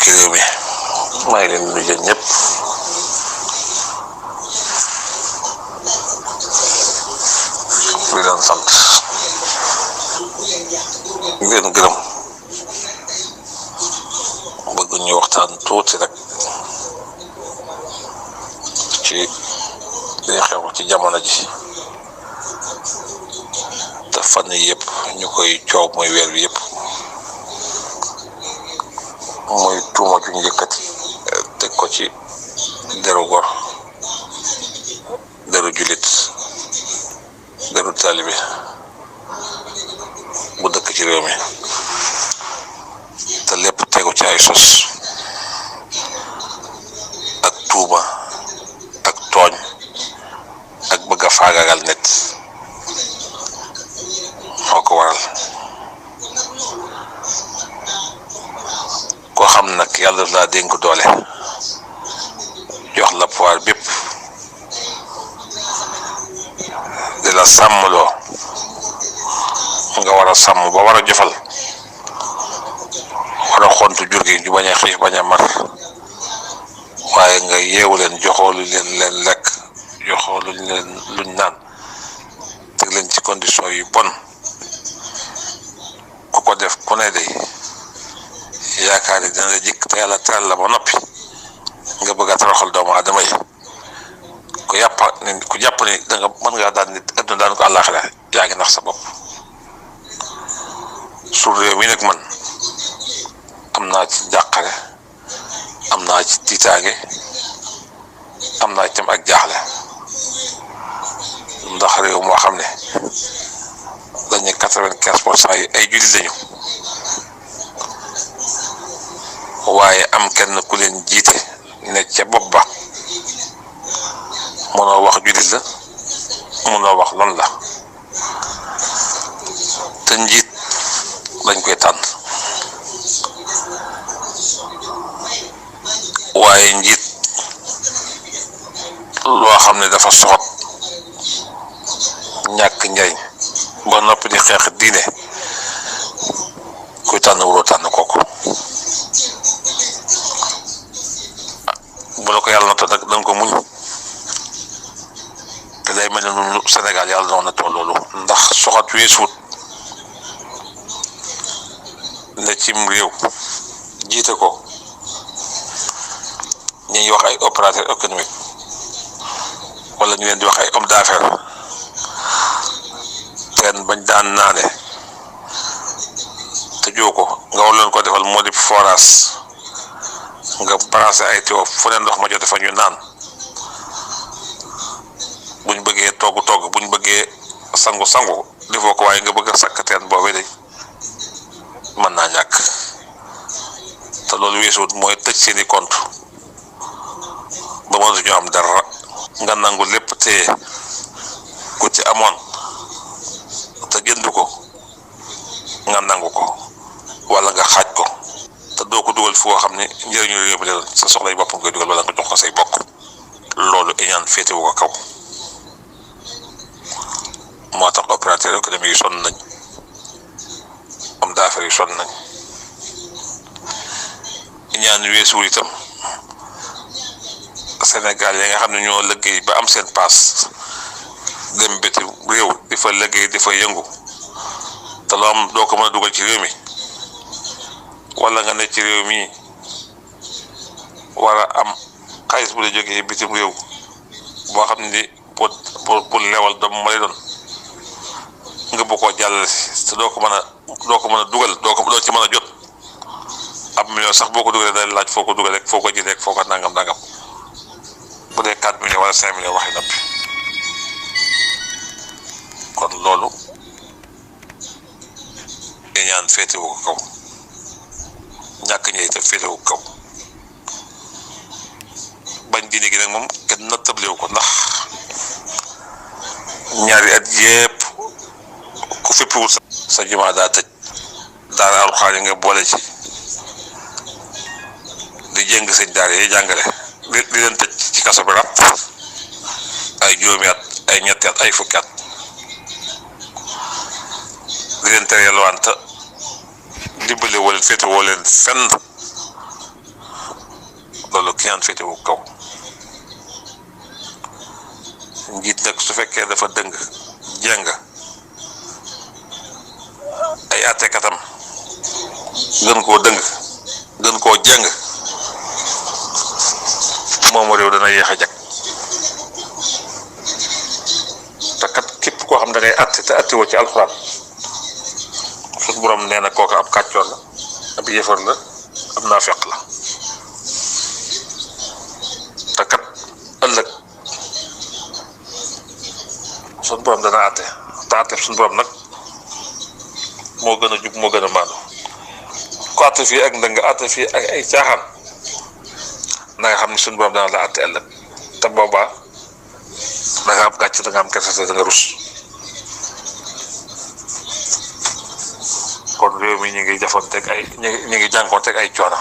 mbokki réew mi maa ngi leen di nuyu ñëpp di leen sant di leen gërëm bëgg ñu waxtaan tuuti rek ci li xew ci jamono ji te fan yii yëpp ñu koy coow muy weer bi yëpp muy tuuma ju njëkkati teg ko ci deru gor deru julit deru taalibe bu dëkk ci réew mi te lépp tegu ci ay sos ak tuuma ak tooñ ak bëgg a faagaagal nit moo ko waral koo xam nag yàlla daf laa dénk doole jox la pouvoir bépp di la sàmmloo nga war a sàmm ba war a jëfal war a xontu jur gi ñu bañ a xiif bañ a mar waaye nga yeewu leen joxoo lu leen lekk joxoo luñ naan teg leen ci condition yu bon ku ko def ku ne day yaakaar ni dina la jikk te yàlla teral la ba noppi nga bëgg a toroxal doomu aadama yi ku jàpp ni da nga mën ngaa daan nit adduna daan ko àllaaxira yaa ngi nax sa bopp su réew mi nag man am naa ci jàqare am naa ci tiitaange am naa ci tam ak jaaxle ndax réew moo xam ne dañu 95% yi ay jullit lañu waaye am kenn ku leen jiite ne ca bopp ba mënoo wax jullit la mënoo wax lan la te njiit dañ koy tànn waaye njiit loo xam ne dafa soxot ñàkk njariñ ba noppi di xeex diine kuy tànn wuroo tànn kooku bu la ko yàlla natoo nag da nga ko muñ te day mel ne ñun Sénégal yàlla noonu na toll loolu ndax soxat weesuut ne cim réew jiite ko ñuy wax ay opérateur économique wala ñu leen di wax ay homme d'affaires teen bañ daan naane te joo ko nga war leen ko defal moo di forage nga branché ay tuyau fu ne ndox ma jote fa ñu naan buñ bëggee togg buñ bëggee sangu defoo ko waaye nga bëgg a sakk teen boobee de mën naa ñàkk te loolu weesuut mooy tëj seeni compte ba mënatuñu am dara nga nangu lépp te ku ci amoon te jënd ko nga nangu ko wala nga xaaj ko te doo ko dugal foo xam ne njëriñu réew mi la doon sa soxlay bopp nga koy dugal wala nga jox ko say bokk loolu iñaan féetewu ko kaw moo tax opérateur économique yi sonn nañ homme d'affaires yi sonn nañ iñaan weesuwul itam Sénégal yi nga xam ne ñoo liggéey ba am seen paas dem biti réew di fa liggéey di fa yëngu te loo am doo ko mën a dugal ci réew mi wala nga ne ci réew mi war a am xaalis bu la jógee bitim réew boo xam ne pour lewal doom ma lay doon nga bëgg koo jàllale te doo ko mën a dugal doo ci mën a jot ab million sax boo ko dugalee day laaj foo ko dugal rek foo ko jëlee rek foo ko nangam bu dee 4 millions wala 5 millions waxi noppi kon loolu ñaan féetewu ko kaw ñàkk ñëw itam féetewu ko kaw bañ diine gi nag moom kenn na tëblewu ko ndax ñaari at yépp ku fippiwul sa jumaa daa tëj daara alxuraan nga boole ci di jëng sëñ daara yi jàngale di leen tëj ci kaso bi ràpp ay juróomi at ay ñetti at ay fukki at di leen tere yalwaan te dimbale woo leen féete woo leen fenn ñaan féetewu kaw njiit nag su fekkee dafa dëng jeng ay àttekatam gën koo dëng gën koo jeng moom réew dana yéex a jag te kat képp koo xam da ngay àtte te àtte woo ci alxuraan suñu borom nee na kooku ab kàccoor la ab yéefar la ab naafeq la te kat ëllëg suñu borom dana àtte te àtte suñu borom nag moo gën a jub moo gën a maandu ku àtte fii ak ndëng àtte fii ak ay caaxaan na nga xam ne suñu borom dana la àtte ëllëg te boobaa da nga am gàcc da nga am kersa da nga rus kon réew mi ñu ngi jafoonteeg ay ñu ngi jànkoonteeg ay coono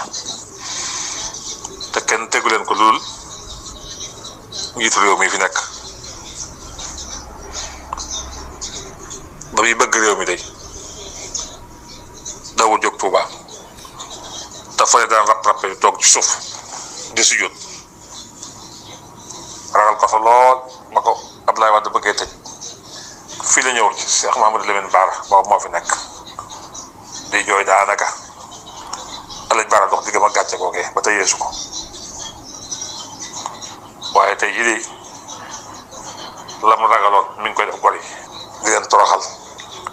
te kenn tegu leen ko lool njiitu réew mi fi nekk ba muy bëgg réew mi day dawul jóg Tuuba te fële daan rap-rappe yu toog ci suuf di sujjóot ragal ko fa lool ma ko Abdoulaye Wade bëggee tëj fii la ñëw ci Cheikh Mahamadou Lamine Bara boobu moo fi nekk di jooy daanaka Alaaji Bara dox digg ma gàcce googee ba tey yeesu ko waaye tey jii la mu ragaloon mi ngi koy def gor yi di leen toroxal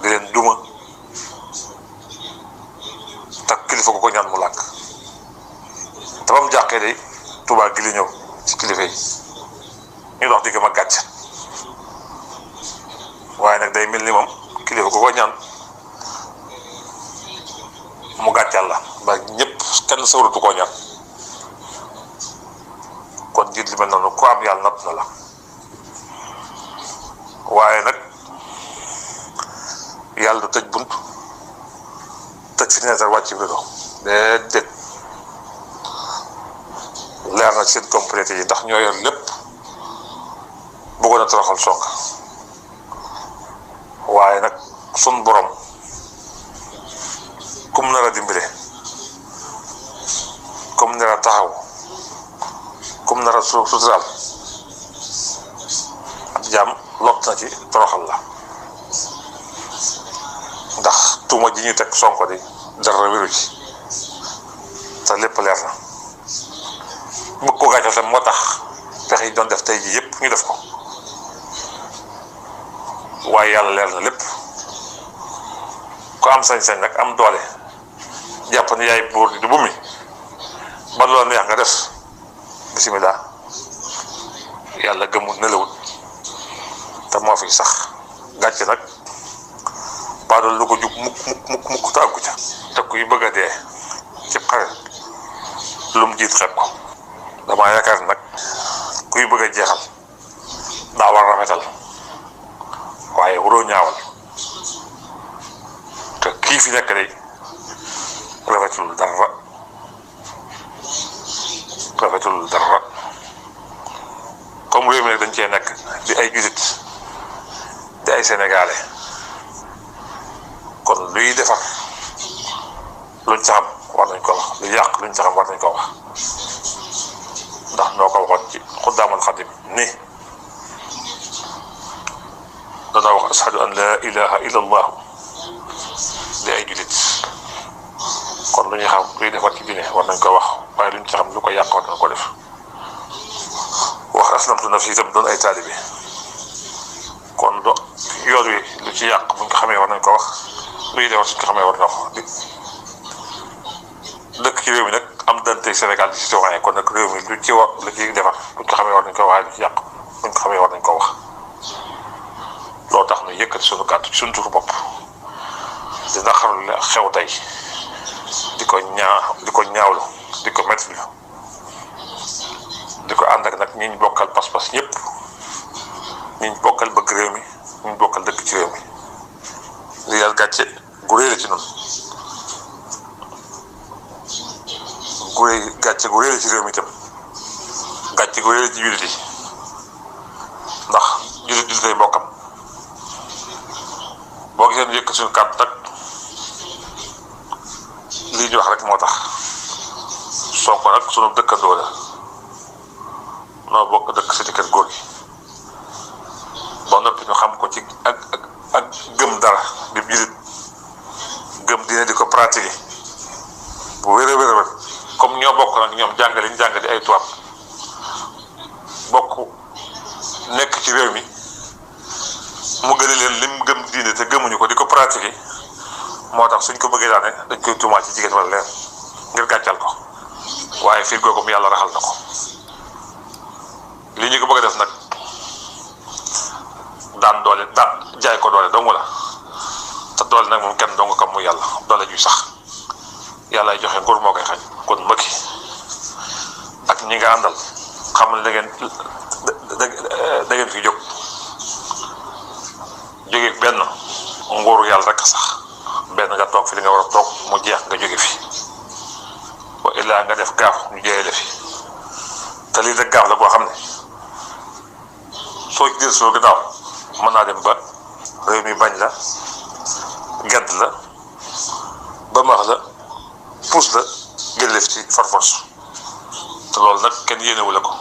di leen duma te kilifa ko ñaan mu lànk te ba mu jàqee day Tuubaa gi li ñëw ci kilifa yi ñu dox digg ma gàcce waaye nag day mel ni moom kilifa ko ñaan mu gàccal la ba ñëpp kenn sawratu koo ñaan kon njiit li mel noonu ku am yàlla natt na la waaye nag yàlla du tëj bunt tëj fenêtre wàcc rido déedéet leer na seen complété yi ndax ñoo yor lépp bëggoon a toroxal Sonko waaye nag sun borom kum nar a dimbale kum nar a taxaw kum nar a suturaal ab jaam lott na ci toroxal la ndax tuuma ji ñu teg Sonko di dara wéru ci te lépp leer na bëgg ko gàccal tam moo tax pexe yi doon def tey ji yëpp ñu def ko waaye yàlla leer na lépp ku am sañ-sañ nag am doole jàpp ne yaay buur di bu mi ba loolu neex nga def bisimilah yàlla gëmul nelawut te moo fi sax gàcce nag ba doon lu ko jug mukk te àggu ca te kuy bëgg a dee ci xare lu mu jiit xeeb ko damaa yaakaar nag kuy bëgg a jeexal daa war rafetal waaye waroo ñaawal te kii fi nekk day rafetul dara comme réew mi nag dañ cee nekk di ay jullit di ay sénégalais kon luy defar luñ ca xam war nañ ko wax lu yàq luñ ca xam war nañ ko wax ndax noo ko waxoon ci xuddaamal xadim ni danaa wax ashadu an la ilaha illa allah di ay jullit kon lu ñuy xam luy defar ci diine war nañ ko wax waaye luñ ci xam lu ko yàq war nañ ko def wax aslamtu nafsi itam doon ay taalibe kon yoon wi lu ci yàq buñ ko xamee war nañ ko wax luy defar suñ ko xamee war na ko dëkk ci réew mi nag am dante Sénégal di citoyen kon nag réew mi lu ci wax lu ci defar buñ ko xamee war nañ ko waaye lu ci yàq buñ ko xamee war nañ ko wax loo tax ñu yëkkati suñu kàddu ci suñu turu bopp di naqarlu la xew tey di ko ñaawlu di ko metti di ko ànd ak nag ñi ñu bokkal pas-pas ñëpp ñi ñu bokkal bëgg réew mi ñi ñu bokkal dëkk ci réew mi li yàlla gàcce gu réy la ci noonu gàcce gu réy la ci réew mi itam gàcce gu réy la ci jullit yi ndax jullit lay mbokkam boo gisee ñu yëkk suñu kàddu nag lii ñu wax rek moo tax Sonko nag sunu dëkkandoo la noo bokk dëkk si kër góor gi ba noppi ñu xam ko ci ak gëm dara di julit gëm dina di ko pratiquer bu wér a wér comme ñoo bokk nag ñoom jàngale ñu jàng di ay tubaab bokk nekk ci réew mi mu gën a leen lim gëm diine te gëmuñu ko di ko pratiquer moo tax suñ ko bëggee daane dañ koy tuumaal ci jigéen wala leen ngir gàccal ko waaye fii googu mu yàlla raxal na ko li ñu ko bëgg a def nag daan doole daan jaay ko doole dong la te doole nag moom kenn dong kam mu yàlla doole juy sax yàlla joxe nguur moo koy xañ kon Macky ak ñi nga àndal xam ne da ngeen fi jóge benn nguuru yàlla rek sax benn nga toog fi li nga war a toog mu jeex nga jóge fi wa illaa nga def gaaf ñu jëlee la fi te lii nag gaaf la boo xam ne soo ci jël soo gannaaw mën naa dem ba réew mi bañ la gedd la ba max la puus la génn ci far force te loolu nag kenn yéenewu la ko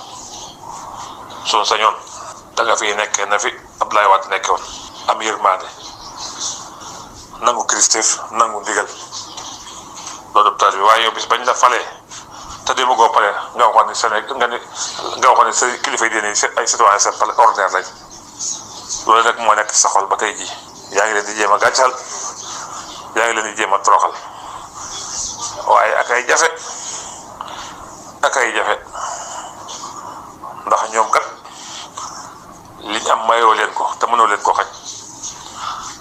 soo sañoon da nga fi nekkee na fi Abdoulaye Wade nekke woon am yërmande nangu Christef nangu ndigal loolu hôpital bi waaye yow bis bañ la falee te dee bëggoo pare nga waxoon ne Sénégal nga waxoon ne sa kilifa yi diine ay citoyen simple ordinaire lañ loolu nag moo nekk sa xol ba tey jii yaa ngi leen di jéem a gàccal yaa ngi leen di jéem a toroxal waaye ak ay jafe ndax ñoom kat liñ am mayoo leen ko te mënoo leen ko xañ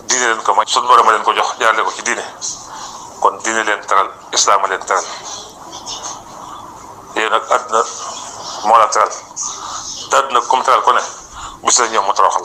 diine leen ko may sun borom a leen ko jox jaarale ko ci diine kon diine leen teral islaam a leen teral yéen nag àdduna moo la teral te àdduna comme teral ko ne bis la ñoom mu toroxal